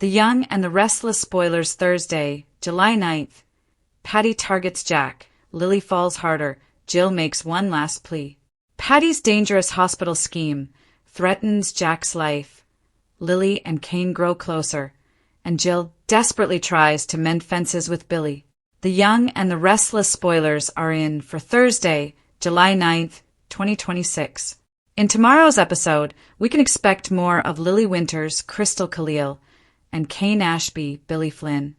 The Young and the Restless spoilers Thursday, July 9th. Patty targets Jack. Lily falls harder. Jill makes one last plea. Patty's dangerous hospital scheme threatens Jack's life. Lily and Cain grow closer, and Jill desperately tries to mend fences with Billy. The Young and the Restless spoilers are in for Thursday, July 9th, 2026. In tomorrow's episode, we can expect more of Lily Winters, Crystal Khalil, and Cain Ashby, Billy Flynn.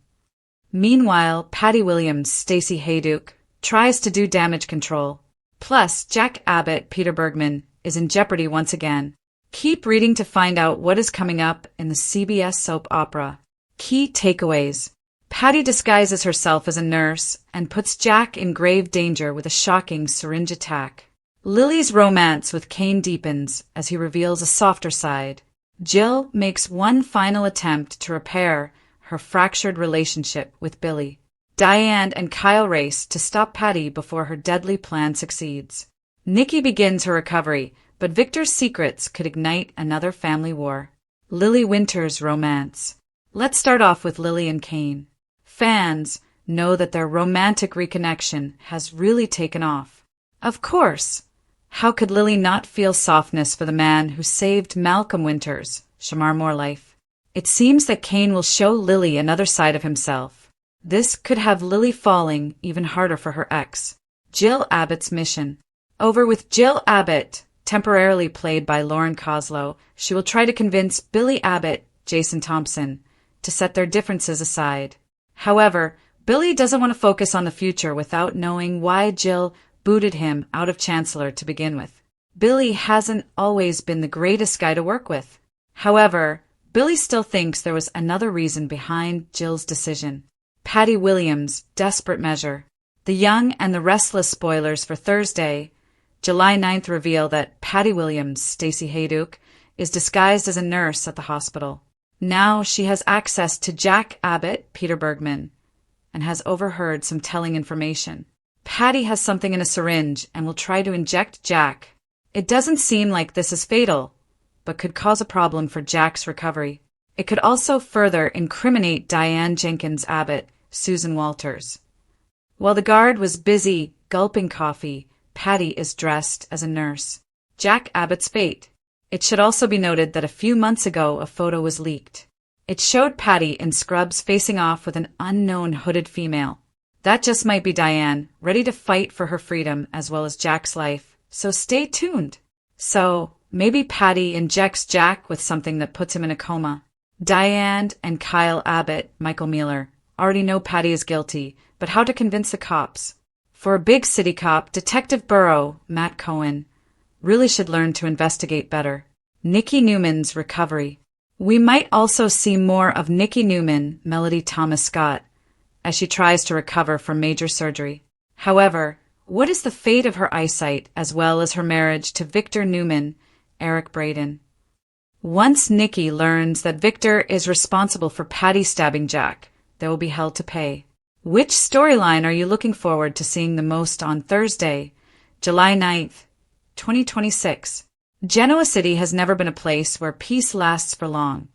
Meanwhile, Patty Williams, Stacey Hayduke, tries to do damage control. Plus, Jack Abbott, Peter Bergman, is in jeopardy once again. Keep reading to find out what is coming up in the CBS soap opera. Key takeaways. Patty disguises herself as a nurse and puts Jack in grave danger with a shocking syringe attack. Lily's romance with Cain deepens as he reveals a softer side. Jill makes one final attempt to repair her fractured relationship with Billy. Diane and Kyle race to stop Patty before her deadly plan succeeds. Nikki begins her recovery, but Victor's secrets could ignite another family war. Lily Winters' romance. Let's start off with Lily and Cain. Fans know that their romantic reconnection has really taken off. Of course, how could Lily not feel softness for the man who saved Malcolm Winters, Shamar Moore life? It seems that Cain will show Lily another side of himself. This could have Lily falling even harder for her ex. Jill Abbott's mission. Over with Jill Abbott, temporarily played by Lauren Koslow. She will try to convince Billy Abbott, Jason Thompson, to set their differences aside. However, Billy doesn't want to focus on the future without knowing why Jill booted him out of Chancellor to begin with. Billy hasn't always been the greatest guy to work with. However, Billy still thinks there was another reason behind Jill's decision. Patty Williams' desperate measure. The Young and the Restless spoilers for Thursday, July 9th reveal that Patty Williams, Stacey Hayduke, is disguised as a nurse at the hospital. Now she has access to Jack Abbott, Peter Bergman, and has overheard some telling information. Patty has something in a syringe and will try to inject Jack. It doesn't seem like this is fatal, but could cause a problem for Jack's recovery. It could also further incriminate Diane Jenkins Abbott, Susan Walters. While the guard was busy gulping coffee, Patty is dressed as a nurse. Jack Abbott's fate. It should also be noted that a few months ago a photo was leaked. It showed Patty in scrubs facing off with an unknown hooded female. That just might be Diane, ready to fight for her freedom as well as Jack's life, so stay tuned. So, maybe Patty injects Jack with something that puts him in a coma. Diane and Kyle Abbott, Michael Mueller, already know Patty is guilty, but how to convince the cops? For a big city cop, Detective Burrow, Matt Cohen, really should learn to investigate better. Nikki Newman's recovery. We might also see more of Nikki Newman, Melody Thomas Scott, as she tries to recover from major surgery. However, what is the fate of her eyesight as well as her marriage to Victor Newman, Eric Braden? Once Nikki learns that Victor is responsible for Patty stabbing Jack, they will be held to pay. Which storyline are you looking forward to seeing the most on Thursday, July 9th, 2026? Genoa City has never been a place where peace lasts for long,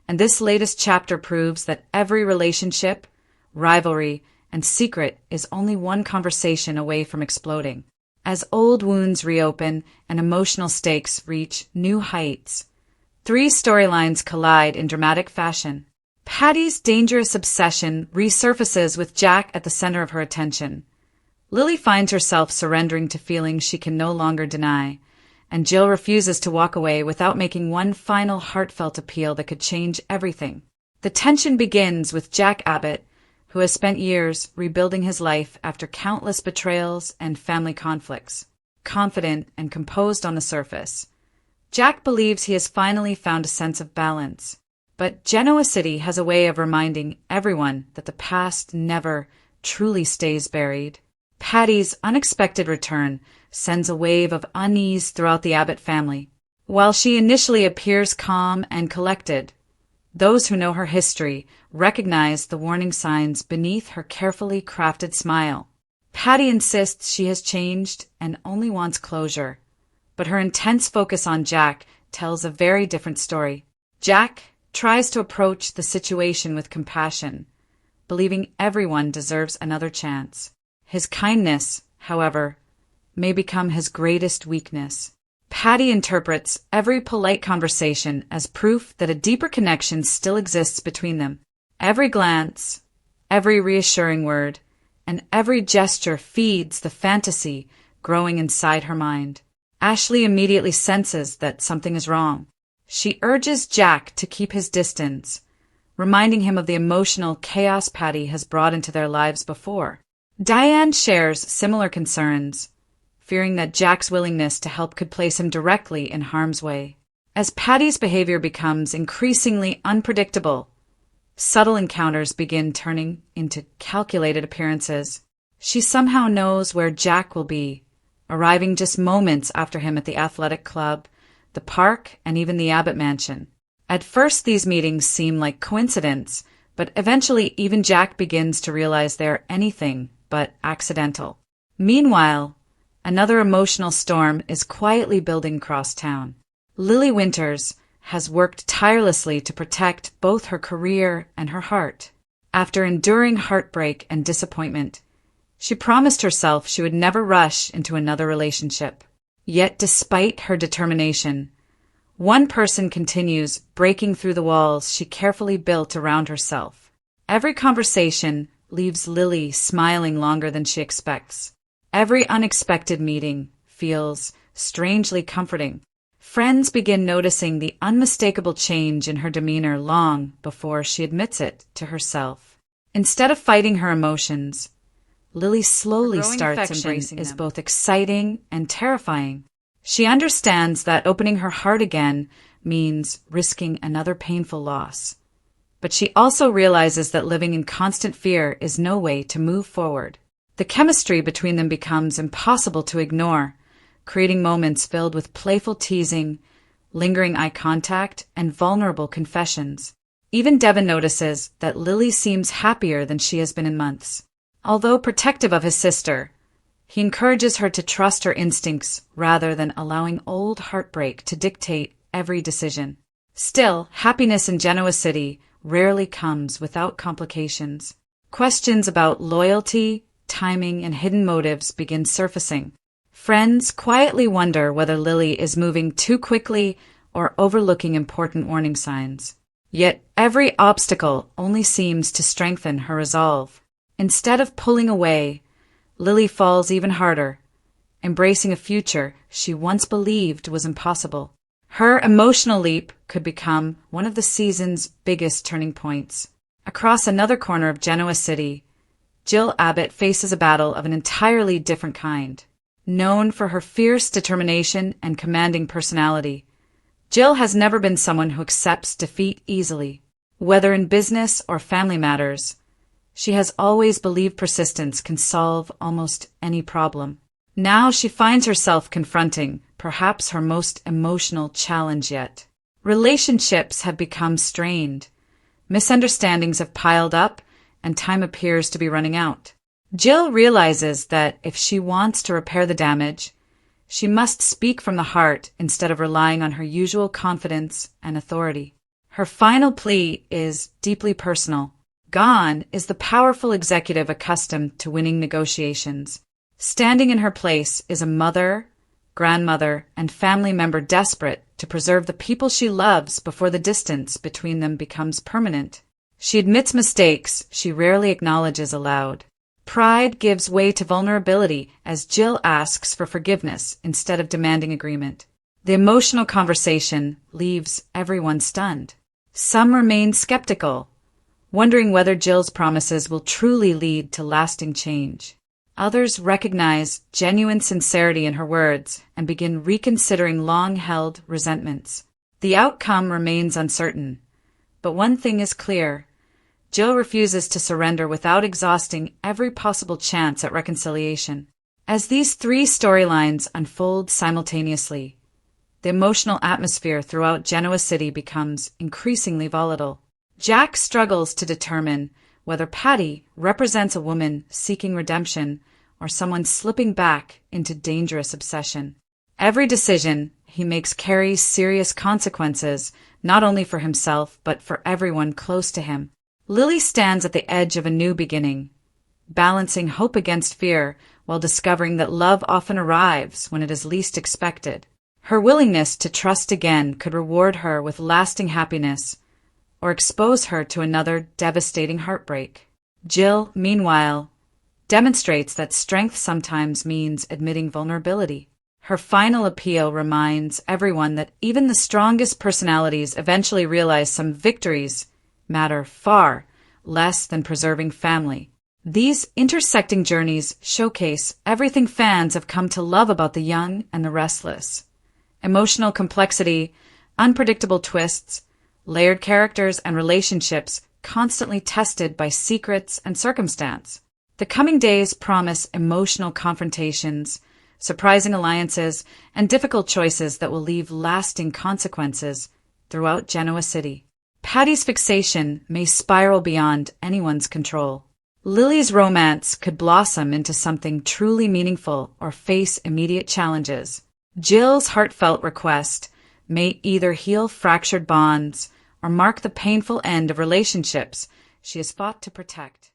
and this latest chapter proves that every relationship, rivalry, and secret is only one conversation away from exploding. As old wounds reopen and emotional stakes reach new heights, three storylines collide in dramatic fashion. Patty's dangerous obsession resurfaces with Jack at the center of her attention. Lily finds herself surrendering to feelings she can no longer deny, and Jill refuses to walk away without making one final heartfelt appeal that could change everything. The tension begins with Jack Abbott, who has spent years rebuilding his life after countless betrayals and family conflicts. Confident and composed on the surface, Jack believes he has finally found a sense of balance. But Genoa City has a way of reminding everyone that the past never truly stays buried. Patty's unexpected return sends a wave of unease throughout the Abbott family. While she initially appears calm and collected, those who know her history recognize the warning signs beneath her carefully crafted smile. Patty insists she has changed and only wants closure, but her intense focus on Jack tells a very different story. Jack tries to approach the situation with compassion, believing everyone deserves another chance. His kindness, however, may become his greatest weakness. Patty interprets every polite conversation as proof that a deeper connection still exists between them. Every glance, every reassuring word, and every gesture feeds the fantasy growing inside her mind. Ashley immediately senses that something is wrong. She urges Jack to keep his distance, reminding him of the emotional chaos Patty has brought into their lives before. Diane shares similar concerns, fearing that Jack's willingness to help could place him directly in harm's way. As Patty's behavior becomes increasingly unpredictable, subtle encounters begin turning into calculated appearances. She somehow knows where Jack will be, arriving just moments after him at the athletic club, the park, and even the Abbott mansion. At first, these meetings seem like coincidence, but eventually even Jack begins to realize they are anything but accidental. Meanwhile, another emotional storm is quietly building across town. Lily Winters has worked tirelessly to protect both her career and her heart. After enduring heartbreak and disappointment, she promised herself she would never rush into another relationship. Yet despite her determination, one person continues breaking through the walls she carefully built around herself. Every conversation leaves Lily smiling longer than she expects. Every unexpected meeting feels strangely comforting. Friends begin noticing the unmistakable change in her demeanor long before she admits it to herself. Instead of fighting her emotions, Lily slowly starts embracing them. Is both exciting and terrifying. She understands that opening her heart again means risking another painful loss. But she also realizes that living in constant fear is no way to move forward. The chemistry between them becomes impossible to ignore, creating moments filled with playful teasing, lingering eye contact, and vulnerable confessions. Even Devin notices that Lily seems happier than she has been in months. Although protective of his sister, he encourages her to trust her instincts rather than allowing old heartbreak to dictate every decision. Still, happiness in Genoa City rarely comes without complications. Questions about loyalty, timing, and hidden motives begin surfacing. Friends quietly wonder whether Lily is moving too quickly or overlooking important warning signs. Yet every obstacle only seems to strengthen her resolve. Instead of pulling away, Lily falls even harder, embracing a future she once believed was impossible. Her emotional leap could become one of the season's biggest turning points. Across another corner of Genoa City, Jill Abbott faces a battle of an entirely different kind. Known for her fierce determination and commanding personality, Jill has never been someone who accepts defeat easily. Whether in business or family matters, she has always believed persistence can solve almost any problem. Now she finds herself confronting perhaps her most emotional challenge yet. Relationships have become strained. Misunderstandings have piled up, and time appears to be running out. Jill realizes that if she wants to repair the damage, she must speak from the heart instead of relying on her usual confidence and authority. Her final plea is deeply personal. Gone is the powerful executive accustomed to winning negotiations. Standing in her place is a mother, grandmother, and family member desperate to preserve the people she loves before the distance between them becomes permanent. She admits mistakes she rarely acknowledges aloud. Pride gives way to vulnerability as Jill asks for forgiveness instead of demanding agreement. The emotional conversation leaves everyone stunned. Some remain skeptical, wondering whether Jill's promises will truly lead to lasting change. Others recognize genuine sincerity in her words and begin reconsidering long-held resentments. The outcome remains uncertain, but one thing is clear. Jill refuses to surrender without exhausting every possible chance at reconciliation. As these three storylines unfold simultaneously, the emotional atmosphere throughout Genoa City becomes increasingly volatile. Jack struggles to determine whether Patty represents a woman seeking redemption or someone slipping back into dangerous obsession. Every decision he makes carries serious consequences, not only for himself, but for everyone close to him. Lily stands at the edge of a new beginning, balancing hope against fear while discovering that love often arrives when it is least expected. Her willingness to trust again could reward her with lasting happiness or expose her to another devastating heartbreak. Jill, meanwhile, demonstrates that strength sometimes means admitting vulnerability. Her final appeal reminds everyone that even the strongest personalities eventually realize some victories matter far less than preserving family. These intersecting journeys showcase everything fans have come to love about The Young and the Restless. Emotional complexity, unpredictable twists, layered characters and relationships constantly tested by secrets and circumstance. The coming days promise emotional confrontations, surprising alliances, and difficult choices that will leave lasting consequences throughout Genoa City. Patty's fixation may spiral beyond anyone's control. Lily's romance could blossom into something truly meaningful or face immediate challenges. Jill's heartfelt request may either heal fractured bonds or mark the painful end of relationships she has fought to protect.